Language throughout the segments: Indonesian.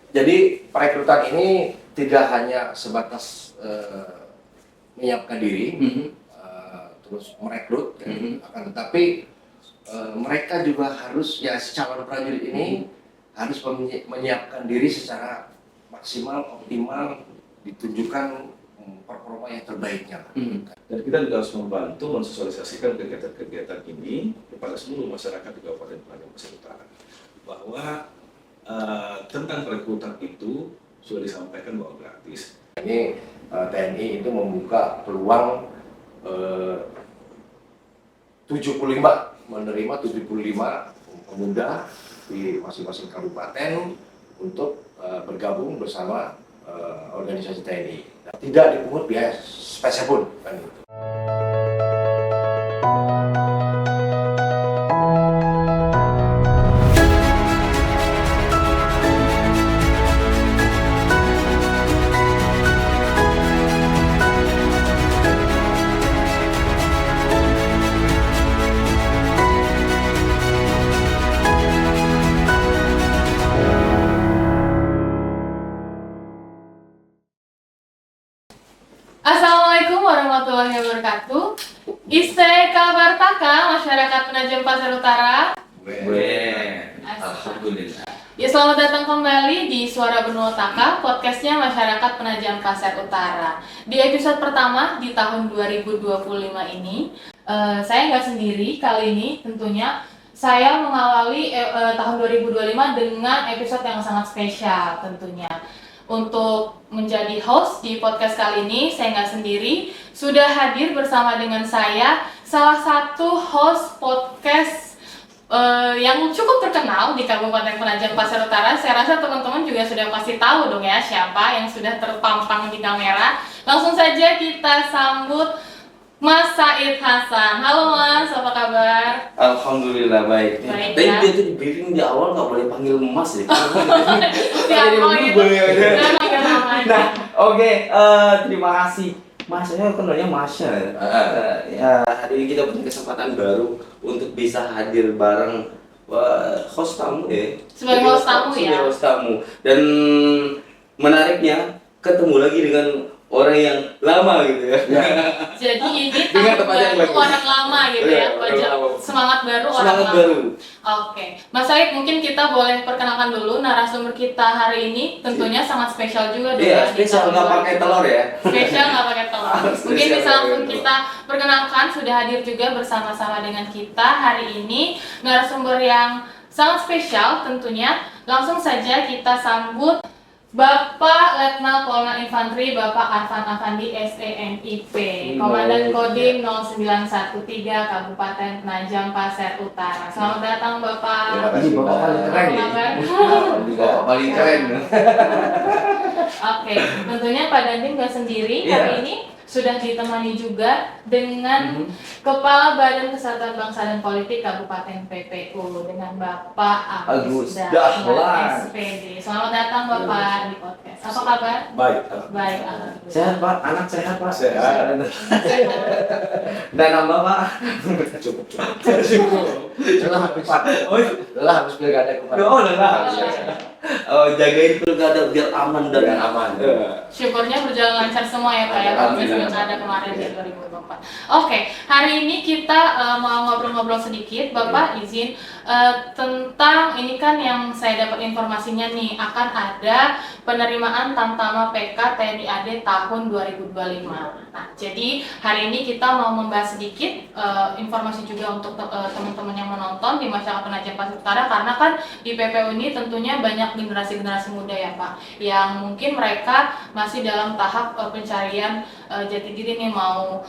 Jadi perekrutan ini tidak hanya sebatas menyiapkan diri, terus merekrut, akan tetapi mereka juga harus, ya si calon prajurit ini harus menyiapkan diri secara maksimal, optimal, ditunjukkan performa yang terbaiknya. Dan kita juga harus membantu mensosialisasikan kegiatan-kegiatan ini kepada seluruh masyarakat di Kabupaten Penajam Pasir Utara, bahwa tentang perekrutan itu sudah disampaikan bahwa gratis. Ini TNI itu membuka peluang menerima 75 pemuda di masing-masing kabupaten untuk bergabung bersama organisasi TNI. Tidak dipungut biaya spesial pun, kan gitu. Assalamualaikum warahmatullahi wabarakatuh. Iste kabar taka masyarakat Penajam Pasir Utara. Alhamdulillah. Ya, selamat datang kembali di Suara Benua Taka, podcastnya masyarakat Penajam Pasir Utara. Di episode pertama di tahun 2025 ini, saya nggak sendiri kali ini. Tentunya saya mengawali tahun 2025 dengan episode yang sangat spesial tentunya. Untuk menjadi host di podcast kali ini, saya nggak sendiri. Sudah hadir bersama dengan saya salah satu host podcast yang cukup terkenal di Kabupaten Penajam Pasir Utara. Saya rasa teman-teman juga sudah pasti tahu dong ya siapa yang sudah terpampang di kamera. Langsung saja kita sambut Mas Said Hasan. Halo Mas, apa kabar? Alhamdulillah baik. Baik, Tapi ya. dia tuh di briefing di awal nggak boleh panggil Mas ya. Siapa gitu? Nah, oke, terima kasih. Mas, saya kenalnya Masya. Ya, hari ini kita punya kesempatan baru untuk bisa hadir bareng host tamu ya. Sebagai host tamu ya. Sebagai host tamu. Dan menariknya ketemu lagi dengan orang yang lama gitu ya. Jadi ini Dengan tahun tempat yang baru bagus. orang lama gitu ya, wajah semangat baru orang Semangat lama. baru. Oke, Mas Said, mungkin kita boleh perkenalkan dulu narasumber kita hari ini. Tentunya sangat spesial juga dong Iya, ya, di spesial tahun nggak pakai 2020. telur ya. Spesial nggak pakai telur. Mungkin Spesial bisa nggak langsung pakai kita perkenalkan, sudah hadir juga bersama-sama dengan kita hari ini narasumber yang sangat spesial tentunya. Langsung saja kita sambut Bapak Letnan Kolonel Infanteri Bapak Arfan Afandi SEMIP, Komandan Kodim 0913 Kabupaten Penajam Pasir Utara. Selamat datang Bapak. Terima kasih, Bapak paling keren Apa ya. kabar? Bapak paling keren. Oke, tentunya Pak Dandim nggak sendiri hari ini, sudah ditemani juga dengan Kepala Badan Kesatuan Bangsa dan Politik Kabupaten PPU dengan Bapak Agus Dahlan SPD. Selamat datang Bapak di podcast. Apa kabar? Baik. Baik, alhamdulillah. Sehat Pak, anak sehat Pak. Sehat. Dan nambah Pak. Cukup. Lelah habis pilkada kemarin. Oh lelah. Jagain pilkada biar aman dan aman. Syukurnya berjalan lancar semua ya Pak ya, Alhamdulillah. pilkada kemarin di 2024. Oke, hari ini kita mau ngobrol-ngobrol sedikit. Bapak izin tentang ini kan yang saya dapat informasinya nih, akan ada penerimaan Tamtama PK TNI AD tahun 2025. Nah, jadi hari ini kita mau membahas sedikit informasi juga untuk teman-teman yang menonton di masyarakat Penajam Pasir Utara, karena kan di PPU ini tentunya banyak generasi-generasi muda ya Pak, yang mungkin mereka masih dalam tahap pencarian jati diri nih, mau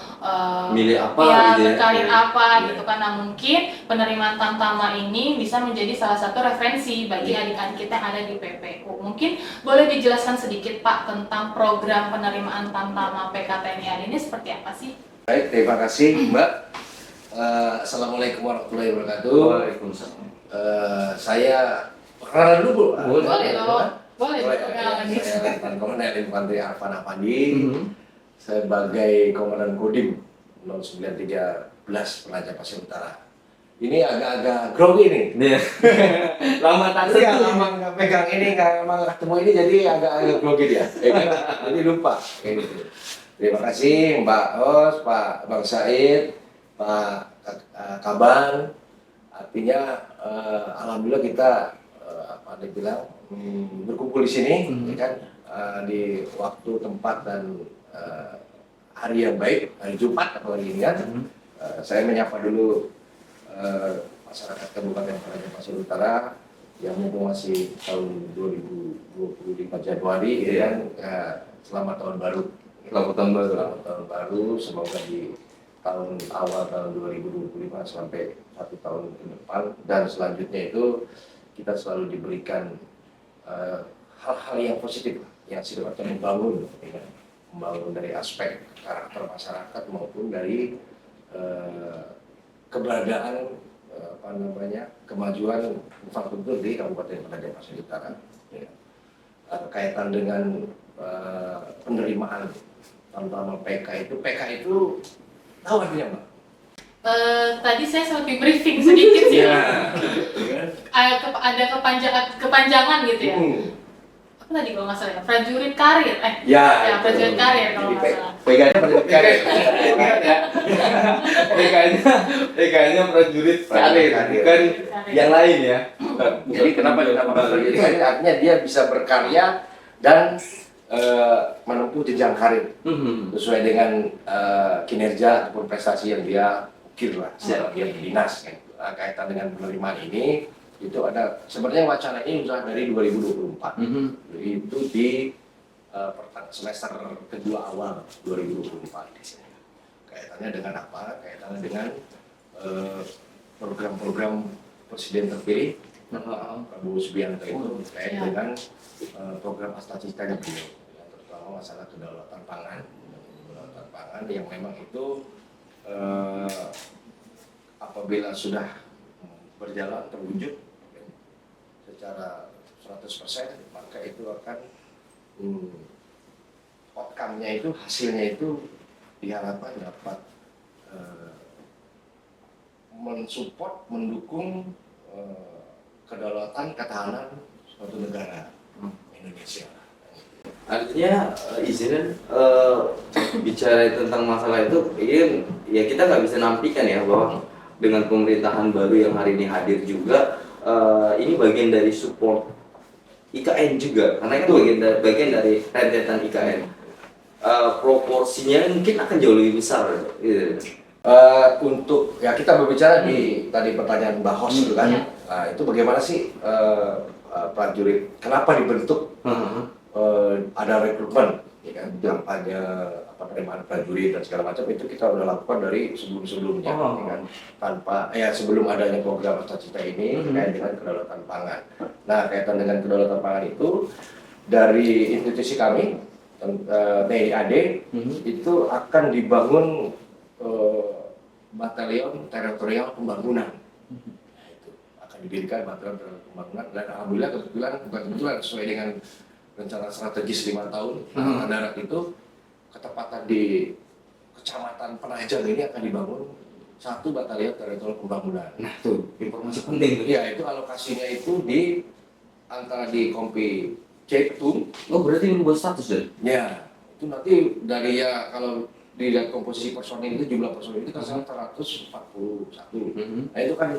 Milih apa ya, gitu ya. berkarir apa Iya. gitu kan. Nah, mungkin penerimaan Tamtama ini bisa menjadi salah satu referensi bagi adik-adik kita yang ada di PPU. Mungkin boleh dijelaskan sedikit Pak tentang program penerimaan Tamtama PKTNI AD ini seperti apa sih? Baik, terima kasih Mbak. Assalamualaikum warahmatullahi wabarakatuh. Waalaikumsalam. Saya perkenalan dulu, Bu. Boleh loh. Boleh perkenalan diri. Saya Letnan Kolonel Infanteri Arfan Afandi sebagai Komandan Kodim 0913 Penajam Pasir Utara. ini agak-agak grogi nih. Iya. Lama tak Iya, sentuh. lama nggak pegang ini, nggak lama nggak ketemu ini, jadi agak-agak grogi dia. Ya kan? Jadi lupa. Kayak gitu. Terima kasih Mbak Os, Pak Bang Said, Pak Kaban. Artinya alhamdulillah kita apa dibilang berkumpul di sini, ya kan, di waktu, tempat dan hari yang baik, hari Jumat apalagi ini kan. Saya menyapa dulu masyarakat Kabupaten Penajam Pasir Utara yang mumpung masih tahun 2025 Januari, ya kan, selamat tahun baru. Selamat tahun baru. Selamat tahun baru, semoga di tahun awal tahun 2025 sampai 1 tahun ke depan dan selanjutnya itu kita selalu diberikan hal-hal yang positif yang sifatnya membangun, ya kan? Membangun dari aspek karakter masyarakat maupun dari keberadaan kemajuan infrastruktur di Kabupaten Penajam Pasir Utara, ya. Kaitan dengan penerimaan terutama PK itu tahu artinya Mbak? Tadi saya sempat di briefing sedikit sih. Ya. Ada kepanjangan gitu ya. Apa tadi kalau nggak salah ya? Prajurit karir. Ya, prajurit karir kalau nggak salah. PK-nya prajurit karir. PK-nya prajurit karir, bukan yang lain ya. Jadi kenapa dinamakan prajurit karir? Artinya dia bisa berkarya dan menempuh jenjang karir sesuai dengan kinerja ataupun prestasi yang dia ukir lah, dia berdinas kan. Kaitan dengan penerimaan ini itu ada sebenarnya wacana ini sudah dari 2024 itu di semester kedua awal 2024 di sini. Kaitannya dengan apa? Kaitannya dengan program-program presiden terpilih Prabowo Subianto itu terkait dengan program cita-citanya beliau, terutama masalah kedaulatan pangan yang memang itu apabila sudah berjalan terwujud secara 100%, maka itu akan outcome-nya itu, hasilnya itu diharapkan dapat mensupport, mendukung kedaulatan, ketahanan suatu negara Indonesia. Artinya izinnya bicara tentang masalah itu, ya kita nggak bisa nampikan ya bahwa dengan pemerintahan baru yang hari ini hadir juga, ini bagian dari support IKN juga, karena itu bagian dari rentetan IKN. Proporsinya mungkin akan jauh lebih besar. Untuk ya kita berbicara di tadi pertanyaan Mbak Hos itu kan, itu bagaimana sih prajurit, kenapa dibentuk? Ada rekrutmen, ya kan, kampanye penerimaan prajurit dan segala macam itu kita udah lakukan dari sebelum-sebelumnya, ya kan, sebelum adanya program cita-cita ini terkait dengan kedaulatan pangan. Nah, kaitan dengan kedaulatan pangan itu dari institusi kami TNI AD itu akan dibangun batalion teritorial pembangunan. Nah, itu akan didirikan batalion teritorial pembangunan dan alhamdulillah kebetulan sesuai dengan rencana strategis 5 tahun Angkatan Darat itu ketepatan di Kecamatan Penajam ini akan dibangun 1 batalion teritorial pembangunan. Nah tuh informasi penting. Iya, itu alokasinya itu di antara di Kompi Cetung. Oh berarti berubah status deh? Ya, itu nanti dari ya kalau dilihat komposisi personil itu, jumlah personil itu kan 141. Nah itu kan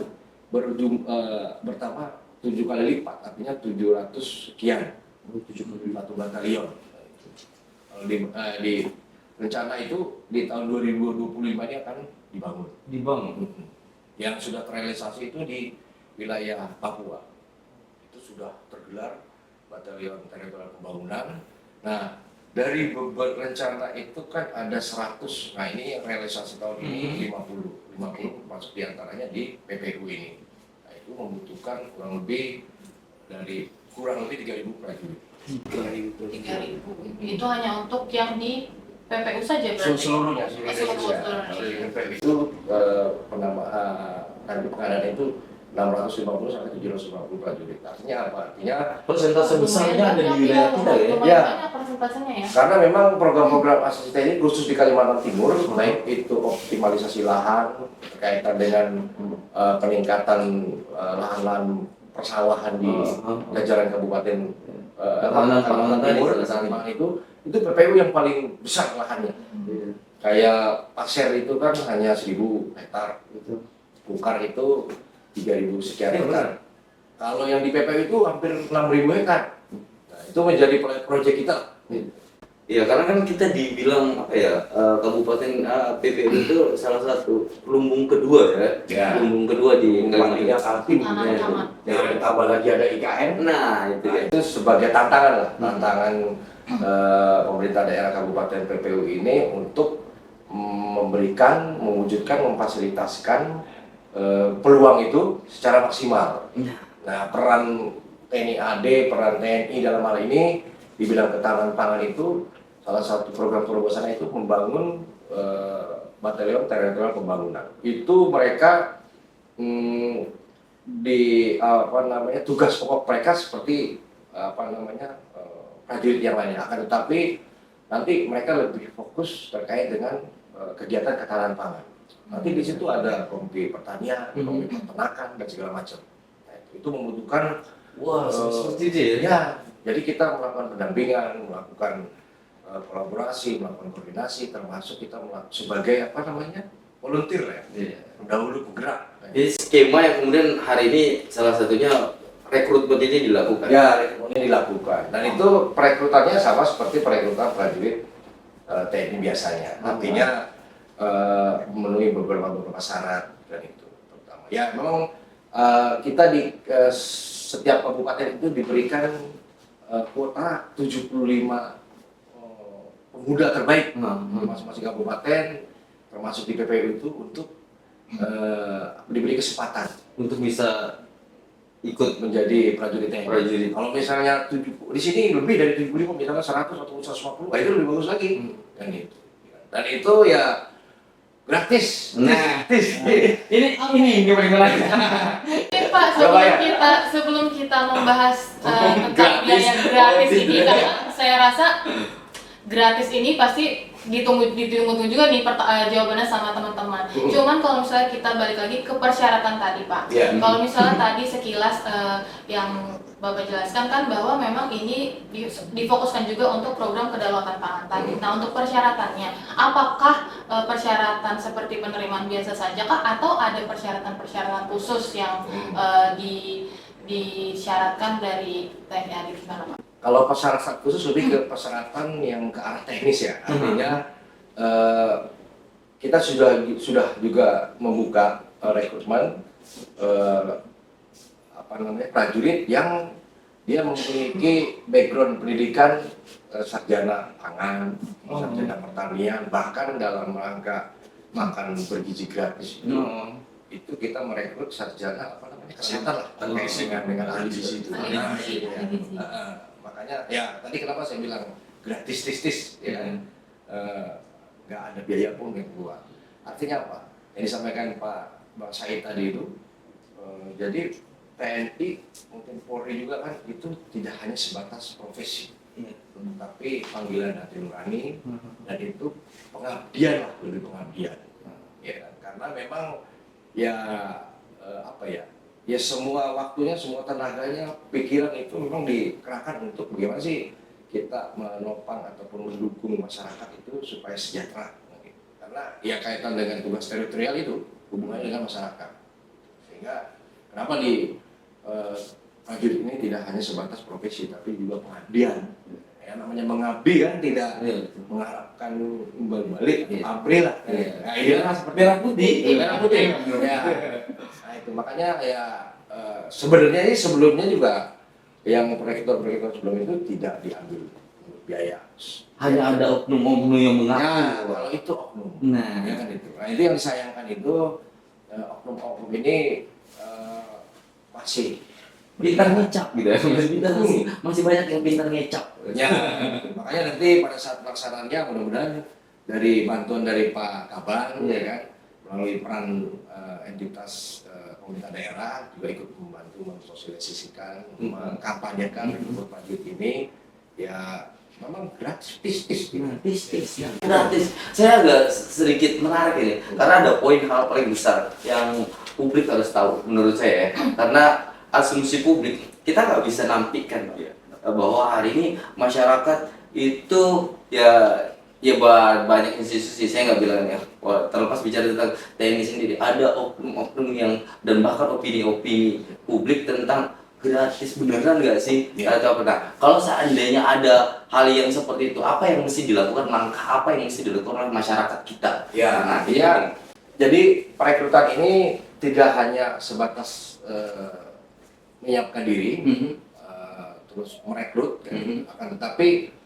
bertambah 7 kali lipat, artinya 700 sekian. 71 batalion. Kalau di rencana itu di tahun 2025 ini akan dibangun. Yang sudah terrealisasi itu di wilayah Papua. Itu sudah tergelar batalion teritorial pembangunan. Nah, dari rencana itu kan ada 100. Nah, ini yang realisasi tahun ini 50 masuk diantaranya di PPU ini. Nah, itu membutuhkan kurang lebih 3.000 prajurit. 3.000. Itu hanya untuk yang di PPU saja berarti? Seluruhnya. Itu penambahan itu 650 sampai 750 prajurit. Artinya apa? Artinya persentase besarnya ada di wilayah kita ya? Ya. persentasenya ya? Karena memang program-program asuransi TNI khusus di Kalimantan Timur, baik itu optimalisasi lahan berkaitan dengan peningkatan lahan-lahan persawahan di jajaran Kabupaten Kalimantan Timur, itu PPU yang paling besar lahannya. Kayak Pasir itu kan hanya 1.000 hektar, Bukar itu 3.000 sekian hektar. Kalau yang di PPU itu hampir 6.000 hektar. Nah, itu menjadi proyek kita. Iya, karena kan kita dibilang apa ya, Kabupaten PPU itu salah satu lumbung kedua Ya. lumbung kedua di Kalimantan Kaltim. Anak-anak. Ya, tambah lagi ada IKN. Nah, itu ya. Itu sebagai tantangan lah, tantangan pemerintah daerah Kabupaten PPU ini untuk memberikan, mewujudkan, memfasilitasikan peluang itu secara maksimal. Nah, peran TNI AD, peran TNI dalam hal ini di bidang ketahanan pangan itu salah satu program terobosan itu membangun batalion teritorial pembangunan. Itu mereka tugas pokok mereka seperti prajurit yang lainnya. Akan tetapi nanti mereka lebih fokus terkait dengan kegiatan ketahanan pangan. Nanti di situ ada komite pertanian, komite peternakan dan segala macam. Nah, itu membutuhkan Seperti itu ya. ya. Jadi kita melakukan pendampingan, melakukan kolaborasi, melakukan koordinasi, termasuk kita sebagai volunteer ya, pendahulu penggerak. Jadi skema yang kemudian hari ini salah satunya rekrutmen ini dilakukan. Ya, rekrutmennya dilakukan. Dan itu perekrutannya sama seperti perekrutan prajurit TNI biasanya. Artinya memenuhi beberapa syarat dan itu terutama. Ya, memang kita di setiap kabupaten itu diberikan kuota 75 pemuda terbaik di masing-masing kabupaten, termasuk di PPU itu untuk diberi kesempatan Untuk bisa ikut menjadi prajurit TNI. prajurit. Kalau misalnya di sini lebih dari 75, misalnya 100 atau 150, itu lebih bagus lagi. Dan itu. Dan itu ya gratis. Nah, Gratis. ini paling menarik. Oke Pak, sebelum kita membahas tentang Gratis. biaya gratis ini, karena saya rasa gratis ini pasti ditunggu juga nih jawabannya sama teman-teman. Cuman kalau misalnya kita balik lagi ke persyaratan tadi Pak, kalau misalnya tadi sekilas yang Bapak jelaskan kan bahwa memang ini difokuskan juga untuk program kedaulatan pangan tadi. Nah, untuk persyaratannya, apakah persyaratan seperti penerimaan biasa saja kah atau ada persyaratan-persyaratan khusus yang disyaratkan dari TNI AD gimana Pak? Kalau persyaratan khusus lebih ke persyaratan yang ke arah teknis ya. Artinya kita sudah juga membuka rekrutmen prajurit yang dia memiliki background pendidikan sarjana pangan, sarjana pertanian, bahkan dalam rangka makan bergizi gratis itu kita merekrut sarjana kesehatan lah terkait dengan ahli gizi itu. Makanya ya tadi kenapa saya bilang gratis ya kan, nggak ada biaya pun yang keluar. Artinya apa? Yang disampaikan Pak Bang Said tadi itu, jadi TNI mungkin Polri juga kan itu tidak hanya sebatas profesi, tapi panggilan hati nurani dan itu pengabdian lah, lebih pengabdian. Ya kan? Karena memang ya ya semua waktunya, semua tenaganya, pikiran itu memang dikerahkan untuk bagaimana sih kita menopang ataupun mendukung masyarakat itu supaya sejahtera. Karena ya kaitan dengan tugas teritorial itu hubungannya dengan masyarakat. Sehingga kenapa di prajurit ini tidak hanya sebatas profesi tapi juga pengabdian. Ya, namanya mengabdi kan tidak mengharapkan imbal balik, April lah. Nah, ini kan seperti merah putih. Ya. Nah, itu makanya ya sebenarnya ini sebelumnya juga yang proyektor sebelum itu tidak diambil biaya. Hanya ada oknum-oknum yang mengaku. Ya, kalau itu oknum. Nah, Ya kan itu. Nah, itu yang disayangkan itu oknum-oknum ini masih pintar ngecap gitu ya. Masih banyak yang pintar ngecap. Ya, makanya nanti pada saat pelaksanaannya mudah-mudahan dari bantuan dari Pak Kaban ya kan, melalui peran entitas pemerintah daerah juga ikut membantu mensosialisasikan, mengkampanyekan rekrut prajurit ini ya memang gratis, tis. Gratis. Saya agak sedikit menarik ini karena ada poin hal paling besar yang publik harus tahu menurut saya ya. Karena asumsi publik kita nggak bisa nampikkan bahwa hari ini masyarakat itu ya banyak institusi, saya nggak bilang ya, terlepas bicara tentang TNI sendiri, ada oknum-oknum yang dan bahkan opini-opini publik tentang gratis beneran nggak sih atau apa. Nah, kalau seandainya ada hal yang seperti itu, apa yang mesti dilakukan, langkah apa yang mesti dilakukan oleh masyarakat kita? Ya, artinya jadi perekrutan ini tidak hanya sebatas menyiapkan diri, terus merekrut, akan tetapi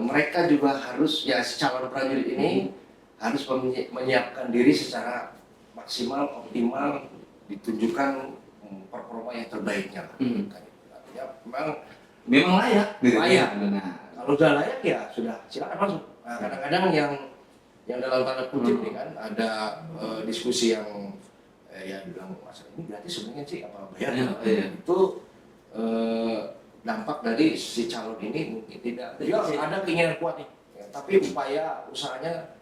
mereka juga harus, ya si calon prajurit ini harus menyiapkan diri secara maksimal, optimal, ditunjukkan performa yang terbaiknya. Artinya memang layak. layak. Kalau sudah layak ya sudah silakan masuk. Nah, kadang-kadang yang dalam tanda kutip nih kan ada diskusi yang ya bilang masalah ini gratis sebenarnya sih apa bayar? Itu dampak dari si calon ini mungkin tidak. Dia ada keinginan kuat nih, ya, tapi upaya usahanya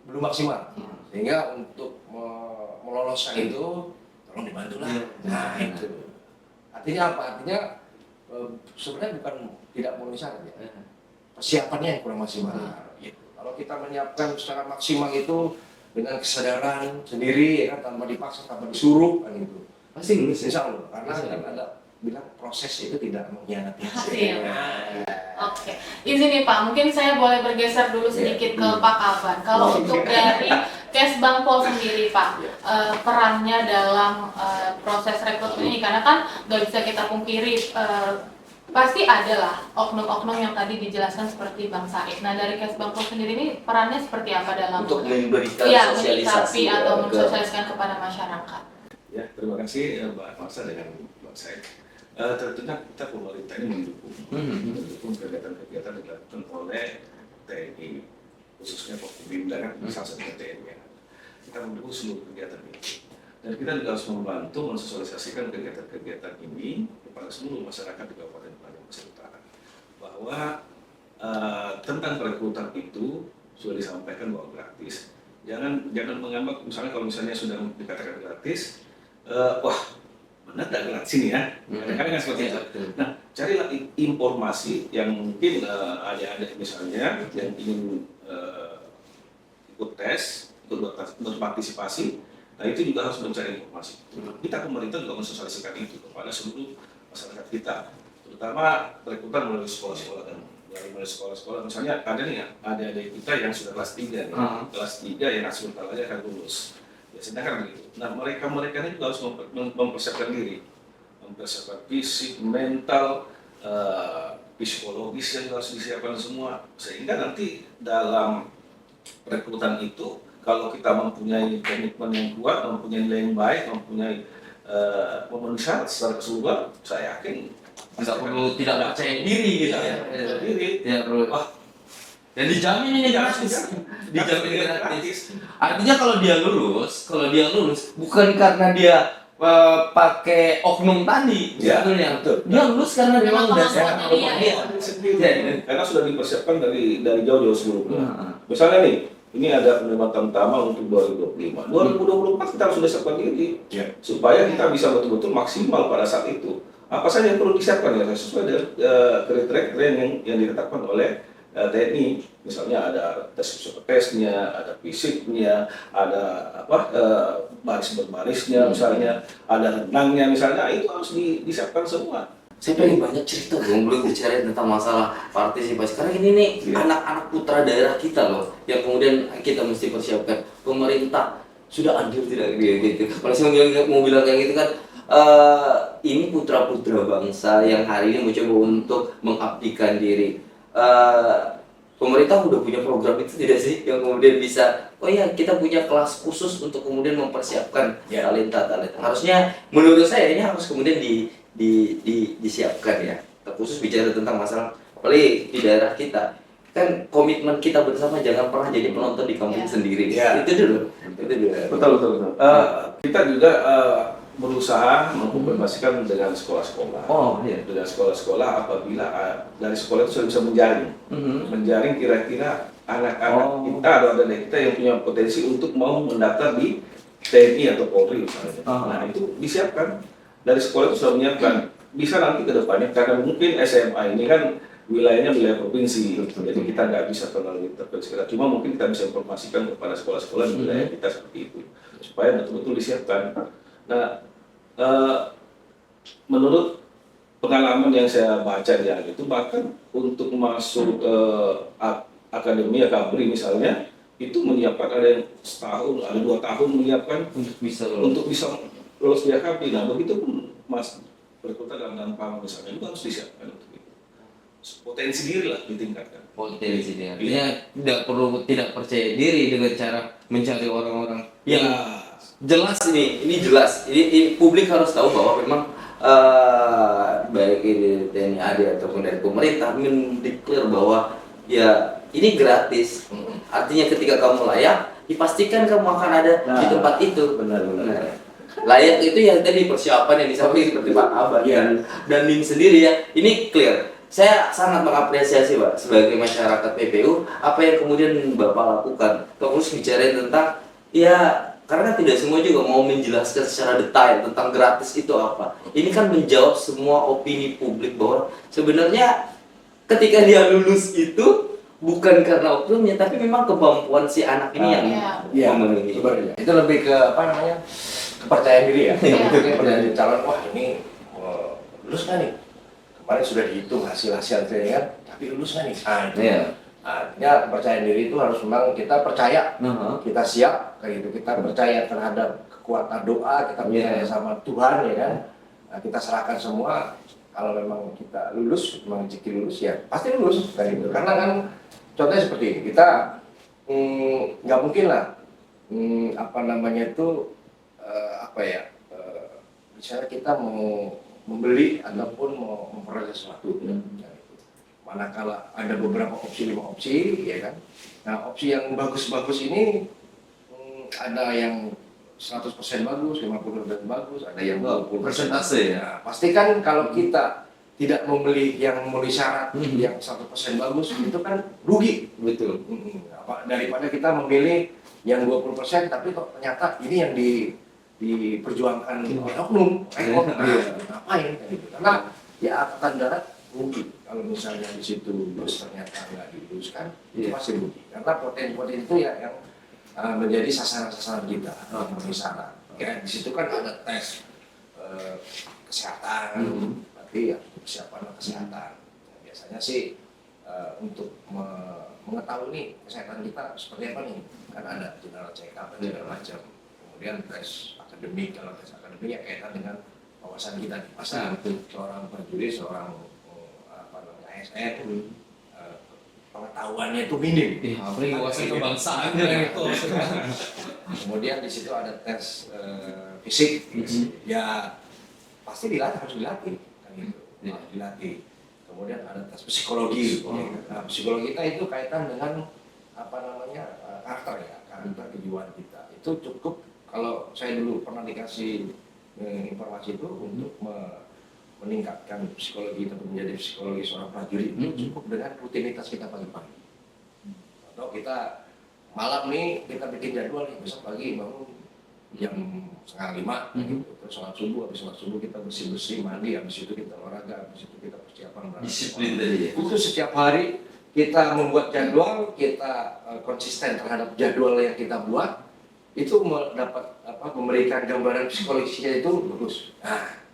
belum maksimal. Sehingga untuk meloloskan itu tolong dibantu lah. Nah itu. Artinya apa? Artinya sebenarnya bukan tidak memenuhi syarat ya. Persiapannya yang kurang maksimal. Gitu. Kalau kita menyiapkan secara maksimal itu dengan kesadaran sendiri, ya kan, tanpa dipaksa, tanpa disuruh, kan itu. Pasti lulus ya. Insya Allah, karena kan ada bilang proses itu tidak mengkhianati Hasil. Oke, izin nih Pak, mungkin saya boleh bergeser dulu sedikit ke Pak Kaban. Kalau untuk dari Kesbang Pol sendiri Pak, perannya dalam proses rekrutmen ini, karena kan nggak bisa kita pungkiri, pasti ada lah oknum-oknum yang tadi dijelaskan seperti Bang Said. Nah dari Kesbang Pol sendiri ini perannya seperti apa dalam Untuk memberikan menyikapi sosialisasi atau mensosialisasikan kepada masyarakat? Ya, terima kasih Mbak Marsa dengan Bang Said. Tentunya kita pemerintah ini mendukung kegiatan-kegiatan yang dilakukan oleh TNI, khususnya Forkopimda kan salah satunya TNI. Kita mendukung seluruh kegiatan ini, dan kita juga harus membantu mensosialisasikan kegiatan-kegiatan ini kepada seluruh masyarakat di Kabupaten Penajam Pasir Utara, bahwa tentang perekrutan itu sudah disampaikan bahwa gratis. Jangan menganggap misalnya kalau misalnya sudah dikatakan gratis, wah benar tak gratis ini ya, kadang-kadang seperti itu. Nah, carilah informasi yang mungkin ada misalnya yang ingin ikut tes, ikut berpartisipasi. Nah itu juga harus mencari informasi. Kita pemerintah juga mensosialisasikan itu kepada seluruh masyarakat kita, terutama perekrutan melalui sekolah-sekolah dan melalui sekolah-sekolah. Misalnya ada nih ya, adik-adik kita yang sudah kelas 3 nih, kelas 3 yang sebentar lagi akan lulus. Biasanya kan begitu. Nah mereka ini juga harus mempersiapkan diri, mempersiapkan fisik, mental, psikologis yang harus disiapkan semua, sehingga nanti dalam perekrutan itu kalau kita mempunyai komitmen yang kuat, mempunyai nilai yang baik, mempunyai memenuhi syarat secara keseluruhan, saya yakin tidak percaya diri gitu ya. Tidak perlu. Wah, dan dijamin ini gratis. Dijamin gratis. Artinya kalau dia lulus bukan karena dia pakai oknum tadi sebetulnya. Dia lulus karena memang dasar karena sudah dipersiapkan dari jauh-jauh sebelumnya. Misalnya nih, ini ada penerimaan utama untuk 2025. 2024 kita harus sudah siapkan diri supaya kita bisa betul-betul maksimal pada saat itu. Apa saja yang perlu disiapkan ya sesuai dengan kriteria yang ditetapkan oleh TNI. Misalnya ada tes psikotesnya, ada fisiknya, ada baris berbarisnya, misalnya ada renangnya, misalnya itu harus disiapkan semua. Saya pengen banyak cerita belum bicara tentang masalah partisipasi, karena ini nih anak-anak putra daerah kita loh yang kemudian kita mesti persiapkan. Pemerintah sudah adil tidak gitu. Kalau saya mau bilang kayak gitu kan, ini putra-putra bangsa yang hari ini mencoba untuk mengabdikan diri. Pemerintah udah punya program itu tidak sih yang kemudian bisa, oh ya kita punya kelas khusus untuk kemudian mempersiapkan talenta. Harusnya menurut saya ini harus kemudian disiapkan ya, khusus bicara tentang masalah apalagi di daerah kita kan, komitmen kita bersama jangan pernah jadi penonton di kampung sendiri. Itu dulu. Betul. Kita juga berusaha mengkomunikasikan dengan sekolah-sekolah. Oh iya. Dengan sekolah-sekolah apabila dari sekolah itu sudah bisa menjaring kira-kira anak-anak kita atau adik kita yang punya potensi untuk mau mendaftar di TNI atau Polri misalnya. Nah itu disiapkan dari sekolah itu sudah menyiapkan. Bisa nanti ke depannya karena mungkin SMA ini kan wilayahnya wilayah provinsi, jadi kita nggak bisa terlalu intervensi. Cuma mungkin kita bisa informasikan kepada sekolah-sekolah di wilayah kita seperti itu supaya betul-betul disiapkan. Nah, menurut pengalaman yang saya baca di itu bahkan untuk masuk akademi Akabri misalnya itu menyiapkan ada yang setahun, ada 2 tahun menyiapkan untuk bisa lolos di Akabri. Nah begitu pun Mas berikutnya dalam paham misalnya itu harus disiapkan untuk itu. Potensi diri lah ditingkatkan. Potensi diri. Artinya tidak percaya diri dengan cara mencari orang-orang yang jelas ini jelas. Ini publik harus tahu bahwa memang baik ini TNI AD ataupun dari pemerintah mendeklar bahwa ya ini gratis. Artinya ketika kamu layak, dipastikan kamu akan ada di tempat itu. Benar. Layak itu yang tadi persiapan yang disampaikan seperti Pak Abah dan Ning sendiri ya. Ini clear. Saya sangat mengapresiasi Pak sebagai masyarakat PPU apa yang kemudian Bapak lakukan. Terus bicarain tentang ya karena tidak semua juga mau menjelaskan secara detail tentang gratis itu apa. Ini kan menjawab semua opini publik bahwa sebenarnya ketika dia lulus itu bukan karena oknumnya tapi memang kemampuan si anak ini yang memenuhi. Itu lebih ke apa namanya? Kepercayaan diri ya. Kepercayaan diri calon, wah ini lulus kan nih. Kemarin sudah dihitung hasil-hasilnya kan, tapi lulus kan nih. Artinya kepercayaan diri itu harus memang kita percaya, kita siap, kayak gitu. Kita percaya terhadap kekuatan doa, kita percaya sama Tuhan ya kan. Nah, kita serahkan semua. Kalau memang kita lulus, memang rezeki lulus ya pasti lulus kayak gitu. Karena kan contohnya seperti ini, kita nggak mungkin lah apa namanya itu misalnya kita mau membeli ataupun mau memperoleh sesuatu. Manakala ada beberapa opsi, 5 opsi, ya kan. Nah, opsi yang bagus-bagus ini ada yang 100% bagus, 50% bagus, ada yang 20% persentase ya. Nah, pastikan kalau kita tidak membeli yang memenuhi syarat yang 100% bagus, itu kan rugi. Betul. Daripada kita memilih yang 20% tapi kok ternyata ini yang diperjuangkan oleh oknum, ngapain gitu. Karena ya angkatan darat rugi kalau misalnya di situ ternyata nggak diluluskan, itu pasti rugi. Karena potensi-potensi itu ya yang menjadi sasaran-sasaran kita memenuhi syarat. Ya, di situ kan ada tes kesehatan, tapi ya persiapan kesehatan. Biasanya sih untuk mengetahui nih kesehatan kita seperti apa nih, kan ada general check up dan segala macam. Kemudian tes akademik, kalau tes akademik ya kaitan dengan wawasan kita di masa seorang prajurit, seorang ASN, pengetahuannya itu minim. Apalagi wawasan kebangsaan itu. Kemudian di situ ada tes fisik, ya pasti harus dilatih, kan gitu. Dilatih. Kemudian ada tes psikologi. Nah, psikologi kita itu kaitan dengan apa namanya karakter kejiwaan kita. Itu cukup. Kalau saya dulu pernah dikasih informasi itu untuk meningkatkan psikologi atau menjadi psikologi seorang prajurit cukup dengan rutinitas kita pagi-pagi. Atau kita malam nih kita bikin jadwal nih, besok pagi bangun jam 4:30 gitu. Terus habis sholat subuh kita bersih-bersih, mandi, habis itu kita olahraga, habis itu kita persiapan disiplin tadi ya. Itu setiap hari kita membuat jadwal, kita konsisten terhadap jadwal yang kita buat. Itu memberikan gambaran psikologisnya itu bagus. Nah,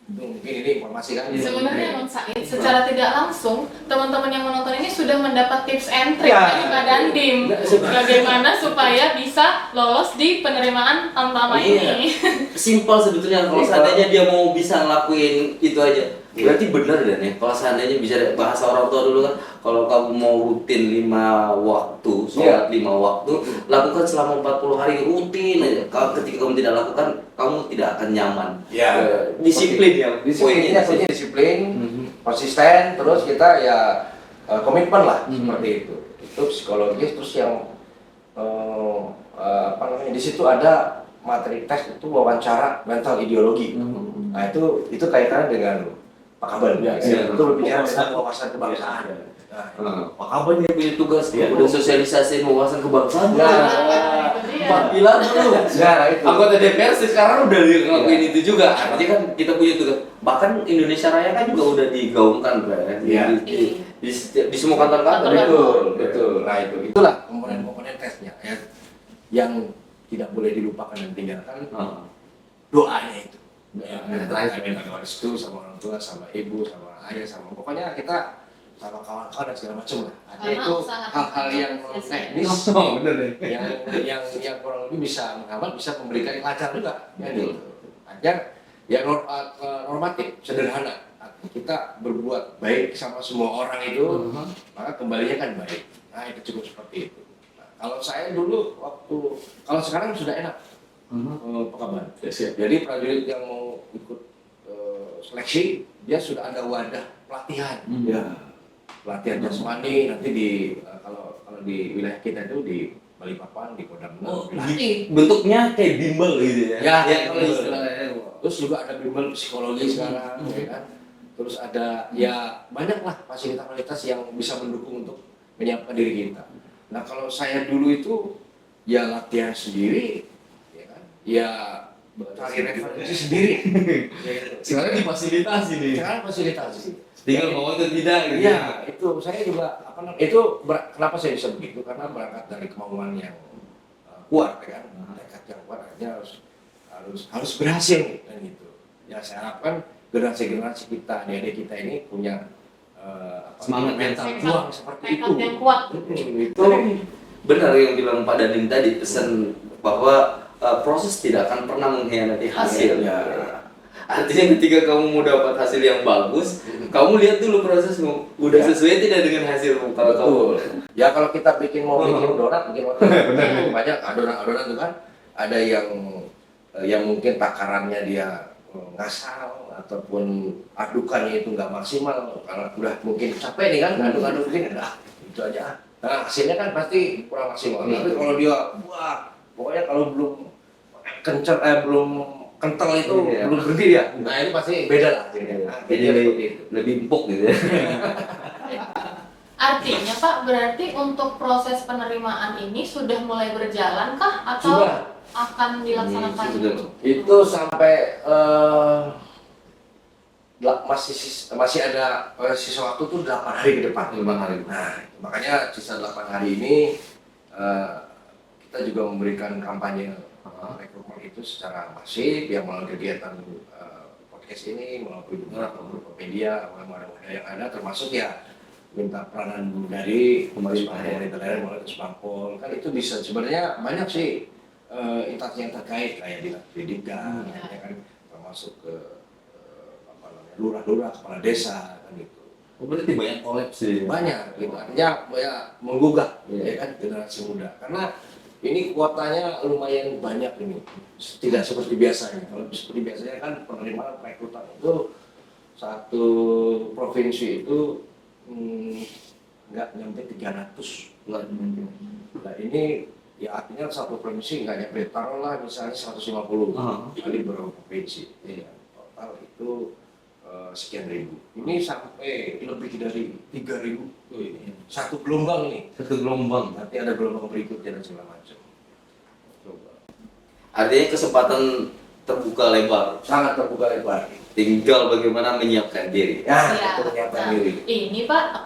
itu mungkin ini informasi kan. Sebenarnya Bang Said, secara tidak langsung teman-teman yang menonton ini sudah mendapat tips and trick dari Pak Dandim bagaimana supaya bisa lolos di penerimaan tamtama ini. Simpel sebetulnya kalau seandainya dia mau bisa ngelakuin itu aja. Berarti benar dan ya kalau seandainya bisa bahasa orang tua dulu kan, kalau kamu mau rutin 5 waktu, sholat 5 waktu, lakukan selama 40 hari rutin aja. Kalau ketika kamu tidak lakukan, kamu tidak akan nyaman. Disiplin ya. Poinnya disiplin, konsisten, terus kita ya komitmen lah seperti itu. Itu psikologis. Terus yang di situ ada materi tes itu wawancara mental ideologi. Nah itu kaitannya dengan Pak Kaban. Ya, Itu berbicara tentang wawasan kebangsaan. Nah, Pak Kaban yang punya tugas Iya. udah sosialisasi wawasan kebangsaan. Nah, itu dia. 4 pilar dulu. nah itu. Anggota DPR sih sekarang udah ngelakuin itu juga. Artinya kan kita punya tugas. Bahkan Indonesia Raya kan juga udah digaungkan, Pak. Iya. Di semua kantor-kantor. Betul. Nah itulah komponen-komponen tesnya ya, yang tidak boleh dilupakan dan tinggalkan doanya itu. Ya, terakhir minta doa restu sama orang tua, sama ibu, sama ayah, sama pokoknya kita sama kawan-kawan dan segala macam lah. Artinya Karena itu usaha hal-hal yang kita teknis, Bener deh. yang kurang lebih bisa menghambat, bisa memberikan lancar juga. Ya, gitu. Artinya yang normatif, sederhana. Artinya kita berbuat baik sama semua orang itu, maka kembalinya kan baik. Nah itu cukup seperti itu. Nah, kalau saya dulu kalau sekarang sudah enak. Pak Kaban. Jadi prajurit yang mau ikut seleksi, dia sudah ada wadah pelatihan. Pelatihan jasmani nanti kalau di wilayah kita itu di Balikpapan, di Kodam. Bentuknya kayak bimbel gitu ya. Ya, kalau bimbel. istilahnya. Terus juga ada bimbel psikologi sekarang, ya kan. Terus ada ya banyak lah fasilitas-fasilitas yang bisa mendukung untuk menyiapkan diri kita. Nah kalau saya dulu itu ya latihan sendiri. Ya cari referensi sendiri. Sekarang difasilitasi nih. Sekarang fasilitasi. Tinggal mau atau tidak gitu. Iya, itu saya juga kenapa saya bisa begitu? Karena berangkat dari kemauan yang kuat, kan? Tekad yang kuat akhirnya harus berhasil kan gitu. Ya saya harapkan generasi kita, adik kita ini punya Semangat mental tekad. juang seperti Tekad itu. yang kuat. Itu Benar yang bilang Pak Danin tadi, pesan bahwa proses tidak akan pernah mengkhianati hasil. Ya. Artinya ketika kamu mau dapat hasil yang bagus, kamu lihat dulu prosesmu udah sesuai tidak dengan hasilmu. Kalau kamu Ya kalau kita bikin donat, bikin roti, banyak adonan-adonan itu kan ada yang mungkin takarannya dia ngasal ataupun adukannya itu nggak maksimal karena udah mungkin capek nih kan aduk-aduk begini, itu aja. Nah hasilnya kan pasti kurang maksimal. Tapi kalau dia pokoknya kalau belum belum kental itu belum berhenti ya. Nah ini pasti beda lah. jadi lebih empuk gitu ya. Artinya Pak, berarti untuk proses penerimaan ini sudah mulai berjalan kah atau Sudah. akan dilaksanakan? Itu sampai masih ada sisa waktu tuh 8 hari ke depan. 5 hari. Nah, makanya sisa 8 hari ini kita juga memberikan kampanye rekrutmen itu secara masif yang melalui kegiatan podcast ini, melalui beberapa media, media yang ada, termasuk ya minta peranan dari pemerintah daerah melalui Kesbangpol. Kan itu bisa sebenarnya banyak sih instansi yang terkait kayak dinas pendidikan, ya kan, termasuk ke lurah-lurah, kepala desa kan gitu. Berarti banyak kolaps sih. Banyak, gitu. Artinya menggugah ya kan generasi muda. Karena ini kuotanya lumayan banyak ini, tidak seperti biasanya. Kalau seperti biasanya kan penerimaan rekrutan itu satu provinsi itu nggak nyampe 300. Nah ini ya artinya satu provinsi nggak nyampe, taruhlah misalnya 150 kali berapa provinsi. Ya, total itu sekian ribu. Ini sampai lebih dari 3.000. Satu gelombang ini. Satu gelombang. Nanti ada gelombang berikutnya dan segala macam. Coba. Artinya kesempatan terbuka lebar. Sangat terbuka lebar. Tinggal bagaimana menyiapkan diri. Ya, Iya. itu menyiapkan Nah, diri. ini Pak,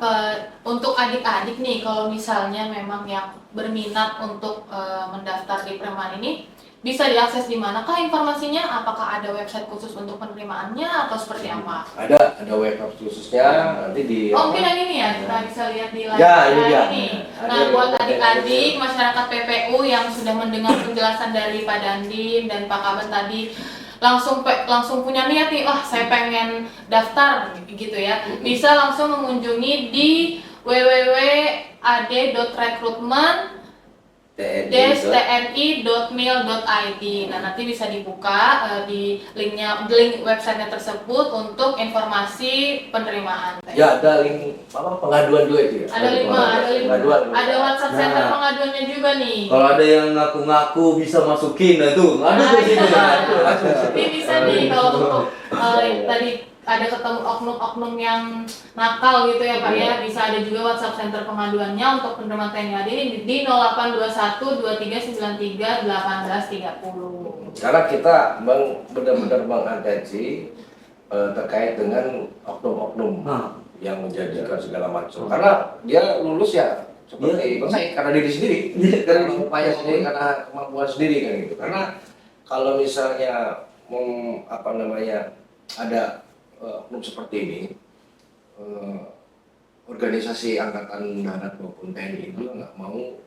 untuk adik-adik nih, kalau misalnya memang yang berminat untuk mendaftar di Preman ini, bisa diakses di manakah informasinya? Apakah ada website khusus untuk penerimaannya atau seperti apa? Ada website khususnya nanti di Mungkin yang ini ya, kita bisa lihat di layar Ya, ini dia. ini. Ada Nah, buat website adik-adik yang- masyarakat PPU yang sudah mendengar penjelasan dari Pak Dandim dan Pak Kaban tadi, langsung punya niat nih, wah saya pengen daftar gitu ya, bisa langsung mengunjungi di www.ad.recruitment tni.mil.id. Nah, nanti bisa dibuka di link websitenya tersebut untuk informasi penerimaan. Ya, ada link pengaduan juga itu ya. Ada lima. Pengaduan. Ada WhatsApp center Nah. pengaduannya juga nih. Kalau ada yang ngaku-ngaku bisa masukin, nah tuh, ngadu ke situ. Ini bisa nih kalau untuk tadi ada ketemu oknum-oknum yang nakal gitu ya Pak ya, bisa ada juga WhatsApp center pengaduannya untuk penerimaan TNI AD ini di 0821 2393 1830. Karena kita benar-benar mengatensi terkait dengan oknum-oknum yang menjanjikan segala macam. Karena dia lulus ya seperti Bang Said, karena diri sendiri, karena upaya sendiri, karena kemampuan sendiri kan gitu. Karena kalau misalnya ada oknum seperti ini, organisasi angkatan darat maupun TNI itu nggak mau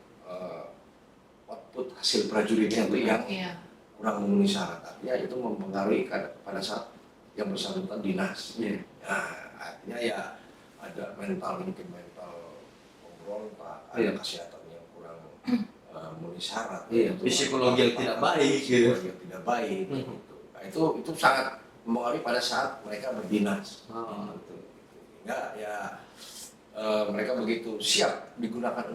output hasil prajuritnya itu yang kurang memenuhi syarat, artinya itu mempengaruhi pada saat yang bersangkutan dinas. Nah, artinya ya ada mungkin mental pemberontak, ada kesehatan yang kurang memenuhi syarat, Psikologi yang tidak baik, gitu. Psikologi yang tidak baik. Gitu. Nah, itu sangat mempengaruhi pada saat mereka berdinas. Sehingga ya mereka begitu siap digunakan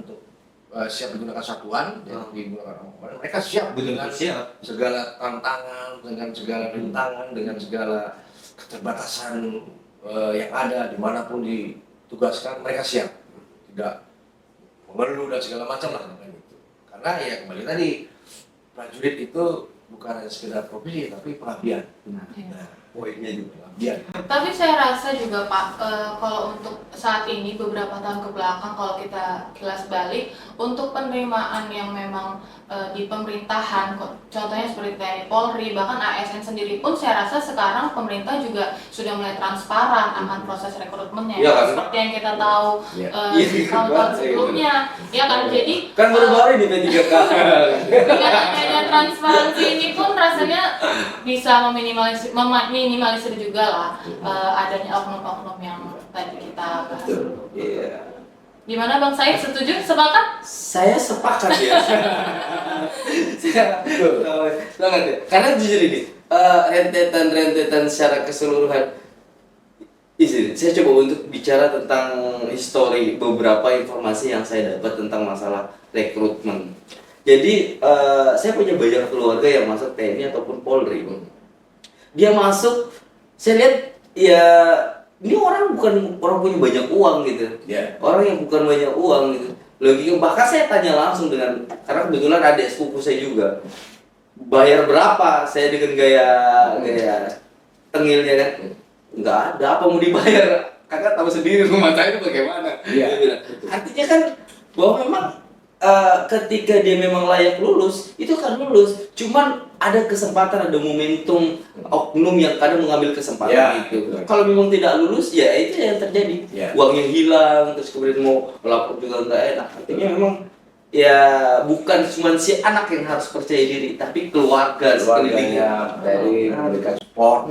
satuan, digunakan mereka siap dengan segala tantangan, dengan segala rintangan, dengan segala keterbatasan yang ada dimanapun ditugaskan, mereka siap, tidak mengeluh dan segala macam lah gitu. Karena ya kembali tadi, prajurit itu bukan hanya sekedar profesi tapi pengabdian. Poinnya juga pengabdian. Tapi saya rasa juga Pak, kalau untuk saat ini beberapa tahun ke belakang kalau kita kilas balik, untuk penerimaan yang memang di pemerintahan, contohnya seperti TNI Polri, bahkan ASN sendiri pun saya rasa sekarang pemerintah juga sudah mulai transparan akan proses rekrutmennya, seperti yang kita tahu di tahun-tahun sebelumnya, ya kan? Jadi kan baru-baru ini P3K. dengan adanya transparansi ini pun rasanya bisa meminimalisir juga lah adanya oknum-oknum yang tadi kita bahas. Gimana Bang Said, setuju? Sepakat? Saya sepakat ya. Saya sangat ya. Karena jujur ini rentetan secara keseluruhan. Saya coba untuk bicara tentang histori beberapa informasi yang saya dapat tentang masalah rekrutmen. Jadi saya punya banyak keluarga yang masuk TNI ataupun Polri. Dia masuk, saya lihat ya ini orang bukan orang punya banyak uang gitu. Orang yang bukan banyak uang gitu. Logika, bahkan saya tanya langsung karena kebetulan ada sepupu saya juga. Bayar berapa? Saya dengan gaya tengilnya kan. Enggak ada, apa mau dibayar? Kakak tahu sendiri rumah saya itu bagaimana. Artinya kan bahwa memang ketika dia memang layak lulus, itu kan lulus. Cuman ada kesempatan, ada momentum oknum yang kadang mengambil kesempatan gitu. Kalau memang tidak lulus, ya itu yang terjadi. Uangnya hilang, terus kemudian mau melapor juga nggak enak. Artinya memang ya bukan cuma si anak yang harus percaya diri, tapi keluarga sekelilingnya dari memberikan support.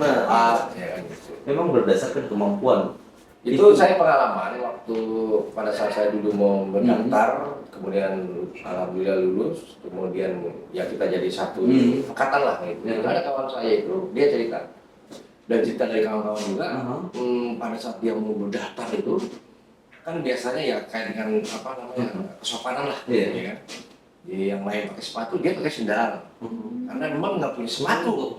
Memang berdasarkan kemampuan. Itu saya pengalaman waktu pada saat saya dulu mau mendaftar, kemudian alhamdulillah lulus, kemudian ya kita jadi satu angkatan lah gitu. Ada kawan saya itu, dia cerita dan cerita dari kawan-kawan juga, pada saat dia mau berdaftar itu kan biasanya ya kayak dengan kesopanan lah, ya kan. Yang lain pakai sepatu, dia pakai sendal, karena memang nggak punya sepatu.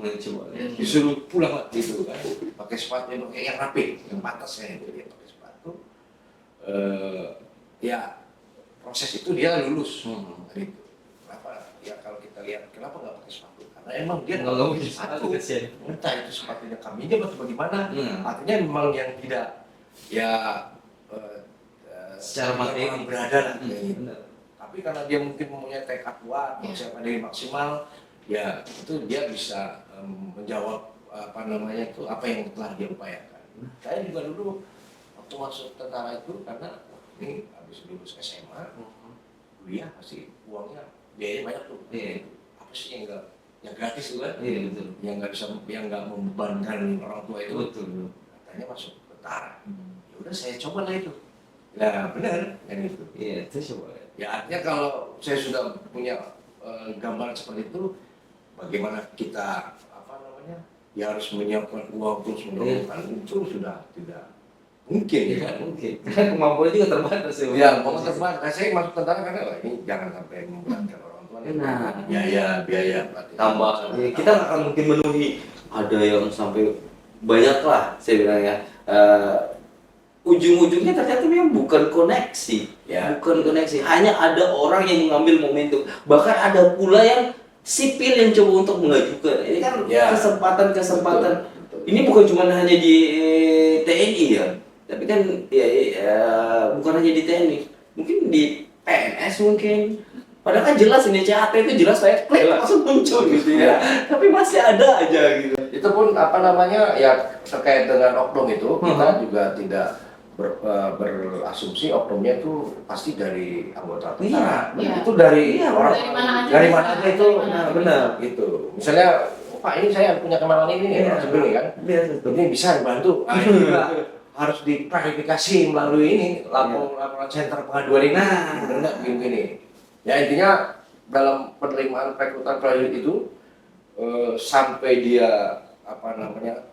Disuruh pulang gitu kan, pakai sepatu yang pakai yang rapi, yang pantas kayak itu, dia pakai sepatu. Ya proses itu dia lulus. Gitu. Kenapa? Ya kalau kita lihat kenapa nggak pakai sepatu? Karena emang dia nggak punya sepatu. Entah itu sepatunya kaminya atau bagaimana. Artinya memang yang tidak secara materi berada lah. Tapi karena dia mungkin mempunyai tekad kuat, persiapan diri maksimal, ya itu dia bisa menjawab apa yang telah dia upayakan. Saya juga dulu waktu masuk tentara itu karena ini habis lulus SMA, kuliah pasti uangnya biayanya banyak tuh. Apa sih yang gratis itu kan? Yang nggak membebankan orang tua itu. Katanya masuk tentara. Ya udah saya coba lah itu. Nah benar kan itu. Saya coba. Ya artinya kalau saya sudah punya gambaran seperti itu, bagaimana kita ya harus menyiapkan uang terus meneruskan itu sudah tidak mungkin ya kan? Mungkin. Karena kemampuannya juga terbatas ya. Ya, mau terbatas. Saya masuk tentara karena ini jangan sampai memberatkan orang tua. Nah, biaya tambah. Ya, kita nggak akan mungkin memenuhi. Ada yang sampai banyak lah, saya bilang ya. Ujung-ujungnya ternyata memang bukan koneksi, bukan koneksi. Hanya ada orang yang mengambil momentum. Bahkan ada pula yang sipil yang coba untuk mengajukan. Ini kan kesempatan. Betul. Ini bukan cuma hanya di TNI ya, tapi kan bukan hanya di TNI, mungkin di PNS mungkin. Padahal kan jelas ini CAT itu jelas saya klik langsung muncul gitu ya. Tapi masih ada aja gitu. Itu pun ya terkait dengan oknum itu kita juga tidak berasumsi oknumnya itu pasti dari anggota tentara. Iya. Itu dari orang dari mana aja itu benar. gitu. Misalnya Pak ini saya punya kenalan ini nih orang sebelumnya kan. Ini bisa dibantu. Nah, ini juga harus diklarifikasi melalui ini laporan center pengaduan ini. Benar nggak begini? Ya intinya dalam penerimaan rekrutan prajurit itu sampai dia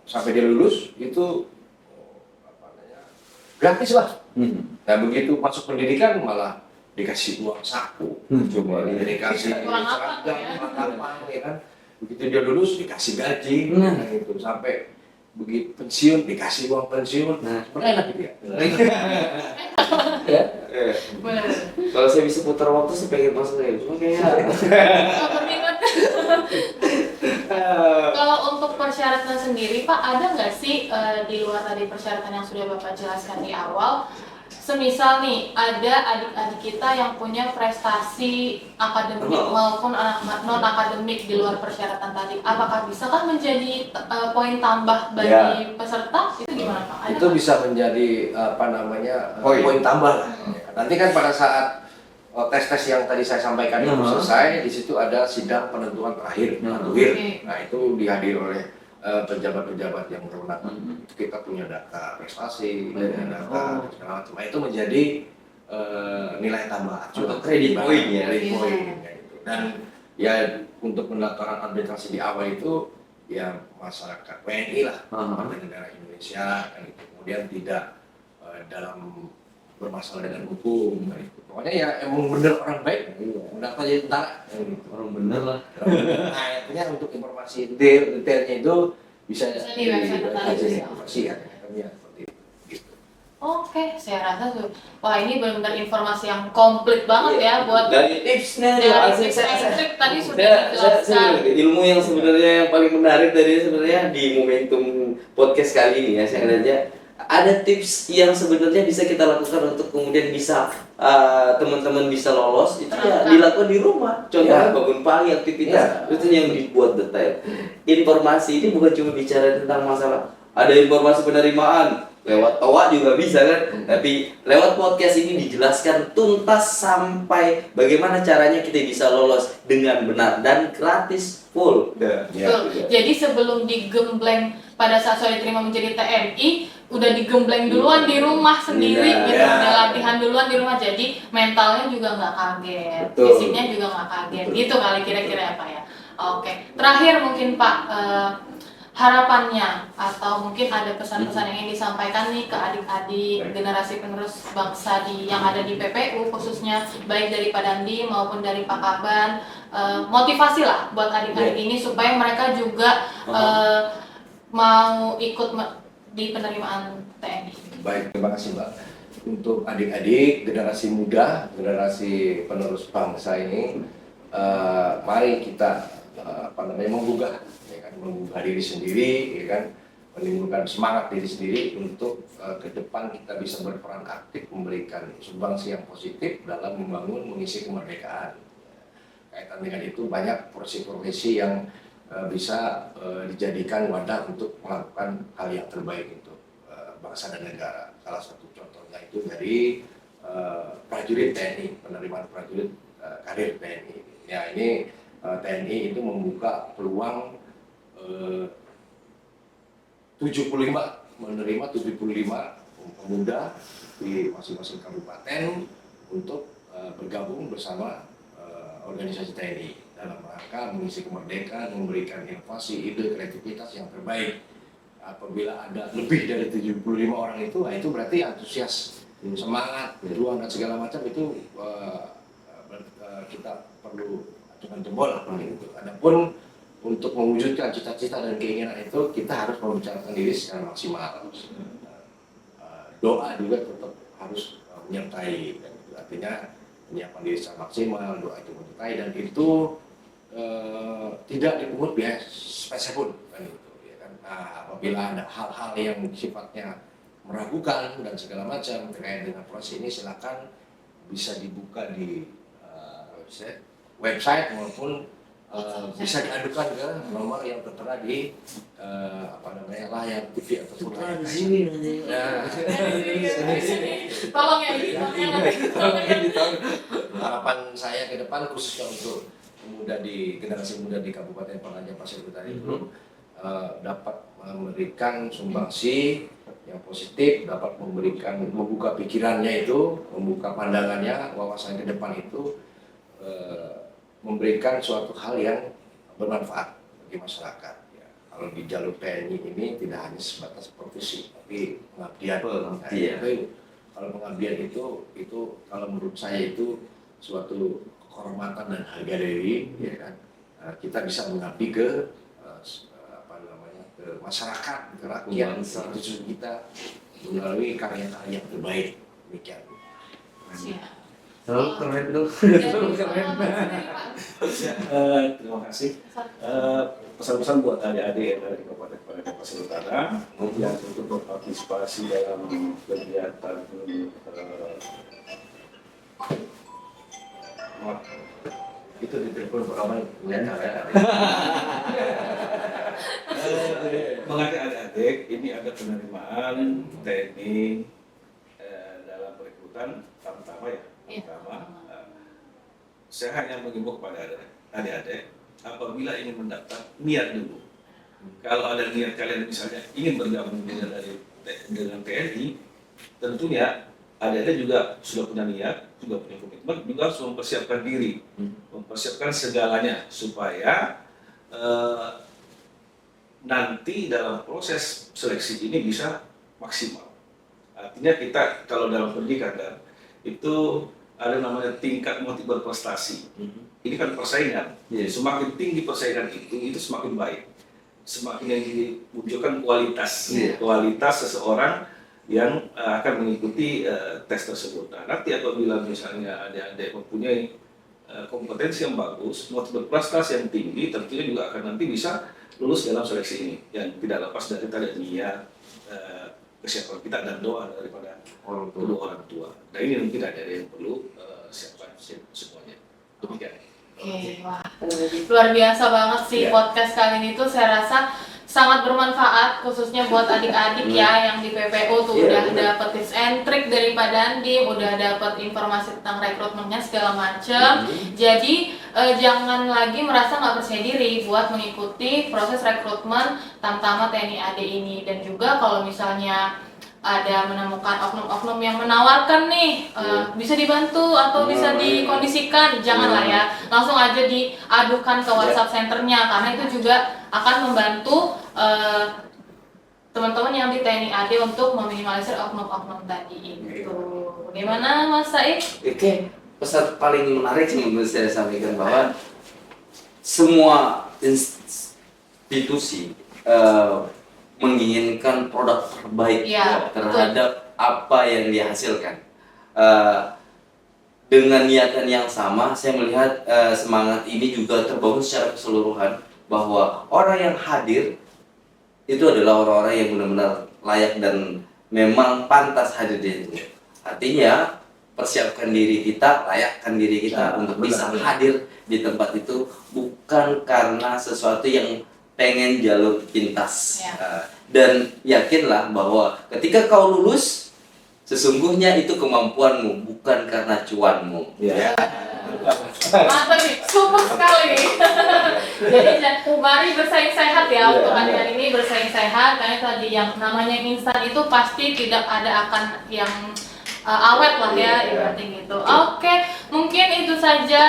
sampai dia lulus itu gratis lah. Nah begitu masuk pendidikan malah dikasih uang saku, coba dikasih seragam, ya kan. Begitu dia lulus dikasih gaji, nah itu sampai begitu pensiun dikasih uang pensiun. Nah enak gitu ya. Benar. Kalau saya bisa putar waktu saya pengen masuk kayak cuma kayak Kalau untuk persyaratan sendiri Pak, ada nggak sih di luar tadi persyaratan yang sudah Bapak jelaskan di awal, semisal nih ada adik-adik kita yang punya prestasi akademik maupun non akademik di luar persyaratan tadi, apakah bisa kan menjadi poin tambah bagi peserta? Itu gimana Pak? Ada Itu nggak? bisa menjadi poin tambah lah. Nanti kan pada saat tes yang tadi saya sampaikan itu selesai, di situ ada sidang penentuan terakhir, Oke. Nah itu dihadiri oleh pejabat-pejabat yang berwenang. Kita punya data prestasi, punya data segala macam. Nah, itu menjadi nilai tambah Untuk kredit poin ya. Kredit poin kayak gitu. Dan ya untuk pendaftaran administrasi di awal itu ya masyarakat WNI lah, warga negara Indonesia kan itu. Kemudian tidak dalam bermasalah dengan hukum kan itu. Pokoknya ya emang bener orang baik mendaftar jadi tentara orang bener lah. Nah artinya untuk informasi detailnya itu bisa Bisa di website tentara juga. informasi ya seperti itu. Oke, saya rasa tuh, wah ini benar-benar informasi yang komplit banget ya buat Dari tipsnya dari juga tips and trick tadi sudah dijelaskan. ilmu yang sebenarnya yang paling menarik dari sebenarnya di momentum podcast kali ini ya saya lihatnya ada tips yang sebenarnya bisa kita lakukan untuk kemudian bisa teman-teman bisa lolos itu ya dilakukan di rumah. Contohnya bangun pagi aktivitas itu yang dibuat detail. Informasi ini bukan cuma bicara tentang masalah ada informasi penerimaan lewat toa juga bisa kan, tapi lewat podcast ini dijelaskan tuntas sampai bagaimana caranya kita bisa lolos dengan benar dan gratis full. Betul. Jadi sebelum digembleng pada saat saya diterima menjadi TNI, udah digembleng duluan di rumah sendiri gitu, udah latihan duluan di rumah, jadi mentalnya juga nggak kaget, fisiknya juga nggak kaget, gitu kali kira-kira ya Pak ya. Oke, terakhir mungkin Pak, harapannya atau mungkin ada pesan-pesan yang ingin disampaikan nih ke adik-adik generasi penerus bangsa yang ada di PPU khususnya, baik dari Pak Dandi maupun dari Pak Kaban, motivasi lah buat adik-adik ini supaya mereka juga mau ikut di penerimaan TNI. Baik, terima kasih Mbak. Untuk adik-adik generasi muda, generasi penerus bangsa ini, mari kita menggugah diri sendiri, ya kan, menimbulkan semangat diri sendiri untuk ke depan kita bisa berperan aktif memberikan sumbangsi yang positif dalam membangun mengisi kemerdekaan. Kaitan dengan itu banyak profesi-profesi yang bisa dijadikan wadah untuk melakukan hal yang terbaik untuk bangsa dan negara. Salah satu contohnya itu dari prajurit TNI, penerimaan prajurit karir TNI. Ya ini TNI itu membuka peluang menerima 75 pemuda di masing-masing kabupaten untuk bergabung bersama organisasi TNI dalam rangka mengisi kemerdekaan, memberikan inovasi, ide, kreativitas yang terbaik. Apabila ada lebih dari 75 orang itu, nah itu berarti antusias, semangat, berjuang dan segala macam itu kita perlu acungkan jempol lah gitu. Adapun untuk mewujudkan cita-cita dan keinginan itu kita harus membicarakan diri secara maksimal. Doa juga tetap harus menyertai, dan itu artinya menyiapkan diri secara maksimal, doa itu menyertai, dan itu tidak dipungut biaya spesial pun kan gitu, ya kan. Apabila ada hal-hal yang sifatnya meragukan dan segala macam terkait dengan proses ini, silakan bisa dibuka di website maupun bisa diadukan ke nomor yang tertera di layar TV ataupun layar kaca. Tolong ya, Harapan saya ke depan khususnya untuk generasi muda di Kabupaten Penajam Pasir Utara itu dapat memberikan sumbangsi yang positif, dapat membuka pikirannya itu, membuka pandangannya, wawasan ke depan itu, memberikan suatu hal yang bermanfaat bagi masyarakat. Ya, kalau di jalur TNI ini tidak hanya sebatas profesi, tapi pengabdian. Kalau pengabdian itu kalau menurut saya itu suatu kehormatan dan harga diri, ya kan. Kita bisa mengabdi ke ke masyarakat, ke rakyat, itu kita melalui karya-karya terbaik. Demikian. Keren dong. Terima kasih. Pesan-pesan buat adik-adik yang dari Kabupaten Penajam Pasir Utara yang untuk berpartisipasi dalam kegiatan Itu di telepon pertama mengajak adik-adik ini ada penerimaan TNI dalam perekrutan pertama ya. Saya hanya mengimbau kepada adik-adik apabila ingin mendaftar, niat dulu. Kalau ada niat kalian misalnya ingin bergabung dengan TNI, tentunya adik-adik juga sudah punya niat, juga punya komitmen, juga harus mempersiapkan diri, mempersiapkan segalanya supaya nanti dalam proses seleksi ini bisa maksimal. Artinya kita kalau dalam pendidikan kan itu ada namanya tingkat motif berprestasi. Ini kan persaingan. Semakin tinggi persaingan itu semakin baik. Semakin yang dimunculkan kualitas, kualitas seseorang yang akan mengikuti tes tersebut. Nah, nanti apabila misalnya adik-adik mempunyai kompetensi yang bagus, motif berprestasi yang tinggi, tentunya juga akan nanti bisa lulus dalam seleksi ini. Yang tidak lepas dari tadi niat, kesiapan kita dan doa daripada kedua orang tua. Nah ini mungkin ada yang perlu siapkan semuanya. Demikian. Oke, wah, luar biasa banget sih podcast kali ini tuh, saya rasa sangat bermanfaat khususnya buat adik-adik ya yang di PPU tuh udah dapet tips and trick dari Pak Dandim, udah dapet informasi tentang rekrutmennya segala macem. Jadi jangan lagi merasa nggak percaya diri buat mengikuti proses rekrutmen Tamtama TNI AD ini. Dan juga kalau misalnya ada menemukan oknum-oknum yang menawarkan nih bisa dibantu atau bisa dikondisikan, janganlah ya, langsung aja diadukan ke WhatsApp centernya, karena itu juga akan membantu teman-teman yang di TNI AD untuk meminimalisir oknum-oknum tadi itu. Bagaimana Mas Said? Oke, pesan paling menarik yang bisa saya sampaikan bahwa semua institusi menginginkan produk terbaik terhadap apa yang dihasilkan. Dengan niatan yang sama, saya melihat semangat ini juga terbangun secara keseluruhan bahwa orang yang hadir itu adalah orang-orang yang benar-benar layak dan memang pantas hadir di situ. Artinya persiapkan diri kita, layakkan diri kita untuk bisa hadir di tempat itu, bukan karena sesuatu yang pengen jalur pintas. Dan yakinlah bahwa ketika kau lulus, sesungguhnya itu kemampuanmu, bukan karena cuanmu. Mantap nih, super sekali. Jadi mari bersaing sehat ya untuk hari ini, bersaing sehat, karena tadi yang namanya instan itu pasti tidak ada akan yang awet lah ya, ibaratnya gitu. Oke, mungkin saja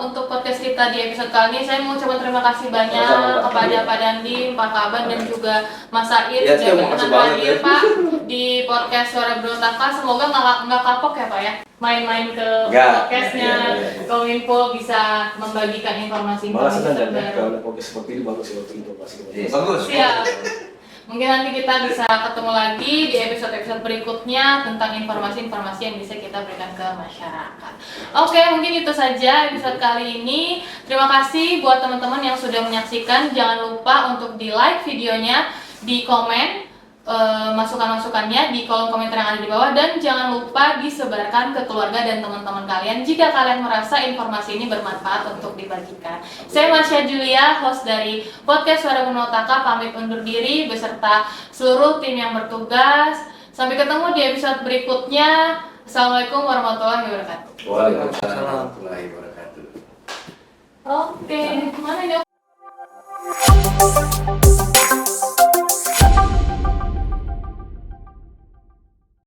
untuk podcast kita di episode kali ini. Saya mau ucapkan terima kasih banyak Sama-sama, Pak. kepada Pak Dandim, Pak Kaban, dan juga Mas Said Iya, saya sudah mau kasih berkenan banget, hadir ya. Pak di podcast Suara Berontak. Semoga nggak kapok ya Pak ya, main-main ke Nggak. podcastnya Iya. Kominfo, bisa membagikan Malah informasi-informasi senang dan terbaru. kalau ada podcast seperti ini bagus ya untuk informasi. Iya, bagus. Siap. Mungkin nanti kita bisa ketemu lagi di episode-episode berikutnya tentang informasi-informasi yang bisa kita berikan ke masyarakat. Oke, mungkin itu saja episode kali ini. Terima kasih buat teman-teman yang sudah menyaksikan. Jangan lupa untuk di-like videonya, di komen masukan-masukannya di kolom komentar yang ada di bawah, dan jangan lupa disebarkan ke keluarga dan teman-teman kalian jika kalian merasa informasi ini bermanfaat untuk dibagikan. Saya Marsha Julia, host dari podcast Suara Gunotaka, pamit undur diri beserta seluruh tim yang bertugas. Sampai ketemu di episode berikutnya. Assalamualaikum warahmatullahi wabarakatuh. Waalaikumsalam warahmatullahi wabarakatuh. Oke, mana ini?